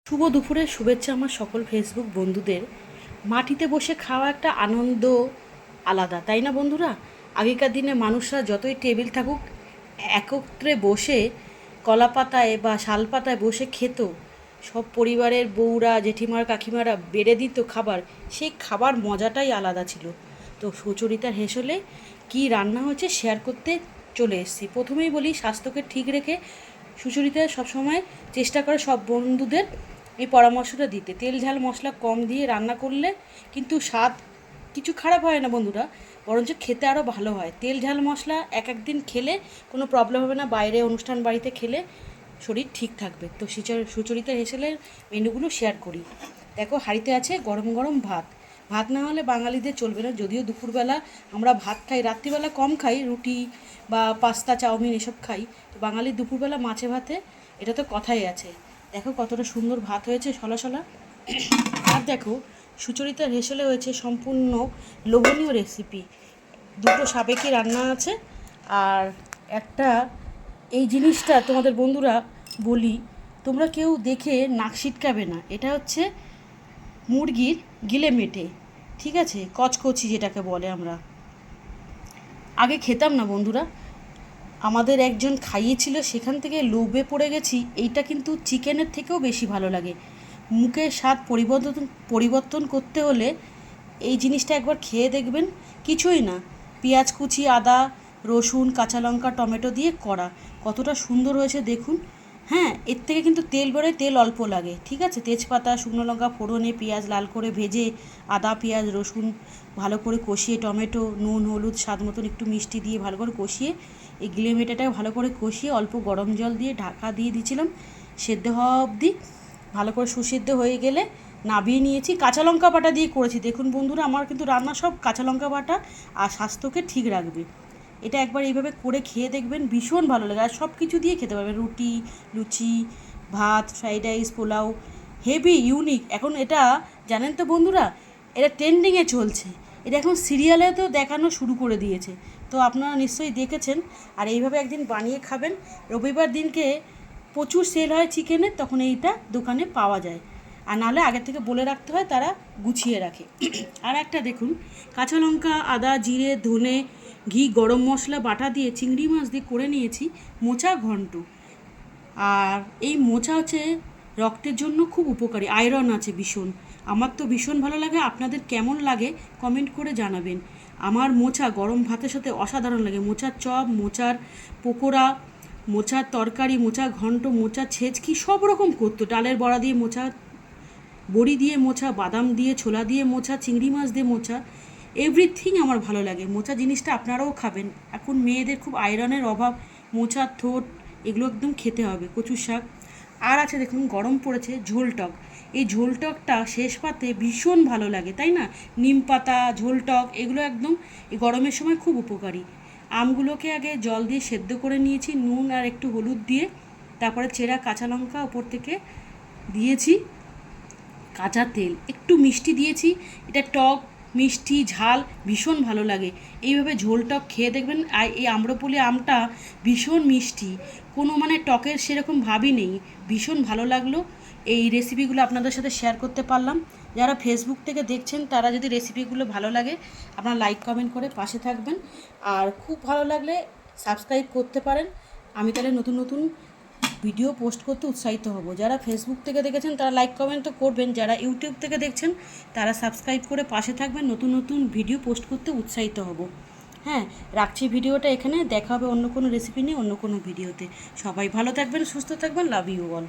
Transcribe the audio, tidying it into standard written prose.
শুভ দুপুরের শুভেচ্ছা আমার সকল ফেসবুক বন্ধুদের। মাটিতে বসে খাওয়া একটা আনন্দ আলাদা, তাই না বন্ধুরা? আগেকার দিনে মানুষরা যতই টেবিল থাকুক একত্রে বসে কলা পাতায় বা শাল পাতায় বসে খেত। সব পরিবারের বউরা, জেঠিমার, কাকিমারা বেড়ে দিত খাবার। সেই খাবার মজাটাই আলাদা ছিল। তো সুচরিতার হেসেলে কি রান্না হয়েছে শেয়ার করতে চলে এসেছি। প্রথমেই বলি, স্বাস্থ্যকে ঠিক রেখে সুচরিতা সবসময় চেষ্টা করে সব বন্ধুদের এই পরামর্শটা দিতে। তেল ঝাল মশলা কম দিয়ে রান্না করলে কিন্তু স্বাদ কিছু খারাপ হয় না বন্ধুরা, বরঞ্চ খেতে আরও ভালো হয়। তেল ঝাল মশলা এক একদিন খেলে কোনো প্রবলেম হবে না, বাইরে অনুষ্ঠান বাড়িতে খেলে শরীর ঠিক থাকবে। তো সুচরিতার হেসেলের মেনুগুলো শেয়ার করি। দেখো, হাঁড়িতে আছে গরম গরম ভাত। ভাত না হলে বাঙালিদের চলবে না। যদিও দুপুরবেলা আমরা ভাত খাই, রাত্রিবেলা কম খাই, রুটি বা পাস্তা চাউমিন এসব খাই। তো বাঙালির দুপুরবেলা মাছে ভাতে এটা তো কথাই আছে। দেখো কতটা সুন্দর ভাত হয়েছে, সলা সলা। আর দেখো, সুচরিতার হেসেলে হয়েছে সম্পূর্ণ লোভনীয় রেসিপি। দুটো সাবেকি রান্না আছে। আর একটা এই জিনিসটা তোমাদের বন্ধুরা বলি, তোমরা কেউ দেখে নাক সিটকাবে না। এটা হচ্ছে মুরগির গিলে মেটে, ঠিক আছে, কচকচি যেটাকে বলে। আমরা আগে খেতাম না বন্ধুরা, আমাদের একজন খাইয়েছিল, সেখান থেকে লোভে পড়ে গেছি। এইটা কিন্তু চিকেনের থেকেও বেশি ভালো লাগে। মুখের স্বাদ পরিবর্তন করতে হলে এই জিনিসটা একবার খেয়ে দেখবেন। কিছুই না, পেঁয়াজ কুচি, আদা, রসুন, কাঁচা লঙ্কা, টমেটো দিয়ে করা কতটা সুন্দর হয়েছে দেখুন। হ্যাঁ, এর থেকে কিন্তু তেল বেরোয়, তেল অল্প লাগে, ঠিক আছে। তেজপাতা, শুকনো লঙ্কা ফোড়নে পেঁয়াজ লাল করে ভেজে, আদা পেঁয়াজ রসুন ভালো করে কষিয়ে, টমেটো, নুন হলুদ স্বাদ মতন একটু মিষ্টি দিয়ে ভালো করে কষিয়ে, এই গিলে মেটেটাকে ভালো করে কষিয়ে অল্প গরম জল দিয়ে ঢাকা দিয়ে দিয়েছিলাম সেদ্ধ হওয়া অবধি। ভালো করে সুসিদ্ধ হয়ে গেলে নাবিয়ে নিয়েছি। কাঁচা লঙ্কা বাটা দিয়ে করেছি। দেখুন বন্ধুরা, আমার কিন্তু রান্না সব কাঁচা লঙ্কা বাটা, আর স্বাস্থ্যকে ঠিক রাখবে। এটা একবার এইভাবে করে খেয়ে দেখবেন, ভীষণ ভালো লাগে। আর সব কিছু দিয়ে খেতে পারবেন, রুটি, লুচি, ভাত, fried rice, pulao. Heavy unique. এখন এটা জানেন তো বন্ধুরা, এটা ট্রেন্ডিংয়ে চলছে। এটা এখন সিরিয়ালেও দেখানো শুরু করে দিয়েছে। তো আপনারা নিশ্চয়ই দেখেছেন। আর এইভাবে একদিন বানিয়ে খাবেন। রবিবার দিনকে প্রচুর সেল হয় চিকেনের, তখন এইটা দোকানে পাওয়া যায়। আর নাহলে আগে থেকে বলে রাখতে হয়, তারা গুছিয়ে রাখে। আর একটা দেখুন, কাঁচা লঙ্কা, আদা, জিরে, ধনে, ঘি, গরম মশলা বাটা দিয়ে চিংড়ি মাছ দিয়ে করে নিয়েছি মোচা ঘন্ট। আর এই মোচা হচ্ছে রক্তের জন্য খুব উপকারী, আয়রন আছে ভীষণ। আমার তো ভীষণ ভালো লাগে। আপনাদের কেমন লাগে কমেন্ট করে জানাবেন। আমার মোচা গরম ভাতের সাথে অসাধারণ লাগে। মোচার চপ, মোচার পকোড়া, মোচার তরকারি, মোচা ঘন্ট, মোচা ছেঁচকি সব রকম করতো। ডালের বড়া দিয়ে মোচা, বড়ি দিয়ে মোচা, বাদাম দিয়ে, ছোলা দিয়ে মোচা, চিংড়ি মাছ দিয়ে মোচা, এভরিথিং আমার ভালো লাগে। মোচা জিনিসটা আপনারাও খাবেন। এখন মেয়েদের খুব আয়রনের অভাব, মোচার ঠোঁট এগুলো একদম খেতে হবে। কচুর শাক। আর আছে দেখুন, গরম পড়েছে ঝোল টক। এই ঝোল টকটা শেষ পাতে ভীষণ ভালো লাগে, তাই না? নিম পাতা, ঝোল টক এগুলো একদম এই গরমের সময় খুব উপকারী। আমগুলোকে আগে জল দিয়ে সেদ্ধ করে নিয়েছি, নুন আর একটু হলুদ দিয়ে। তারপরে চেরা কাঁচা লঙ্কা ওপর থেকে দিয়েছি, কাঁচা তেল, একটু মিষ্টি দিয়েছি। এটা টক, মিষ্টি, ঝাল ভীষণ ভালো লাগে। এইভাবে ঝোল টক খেয়ে দেখবেন। আর এই আম্রপলি আমটা ভীষণ মিষ্টি, কোনো মানে টকের সেরকম ভাবই নেই। ভীষণ ভালো লাগলো। এই রেসিপিগুলো আপনাদের সাথে শেয়ার করতে পারলাম। যারা ফেসবুক থেকে দেখছেন, তারা যদি রেসিপিগুলো ভালো লাগে আপনারা লাইক কমেন্ট করে পাশে থাকবেন। আর খুব ভালো লাগলে সাবস্ক্রাইব করতে পারেন। আমি তাহলে নতুন নতুন ভিডিও পোস্ট করতে উৎসাহিত হব। যারা ফেসবুক থেকে দেখেছেন তারা লাইক কমেন্ট তো করবেন, যারা ইউটিউব থেকে দেখছেন তারা সাবস্ক্রাইব করে পাশে থাকবেন। নতুন নতুন ভিডিও পোস্ট করতে উৎসাহিত হব। হ্যাঁ, রাখছি ভিডিওটা এখানে। দেখা হবে অন্য কোনো রেসিপি নিয়ে অন্য কোনো ভিডিওতে। সবাই ভালো থাকবেন, সুস্থ থাকবেন। Love you all.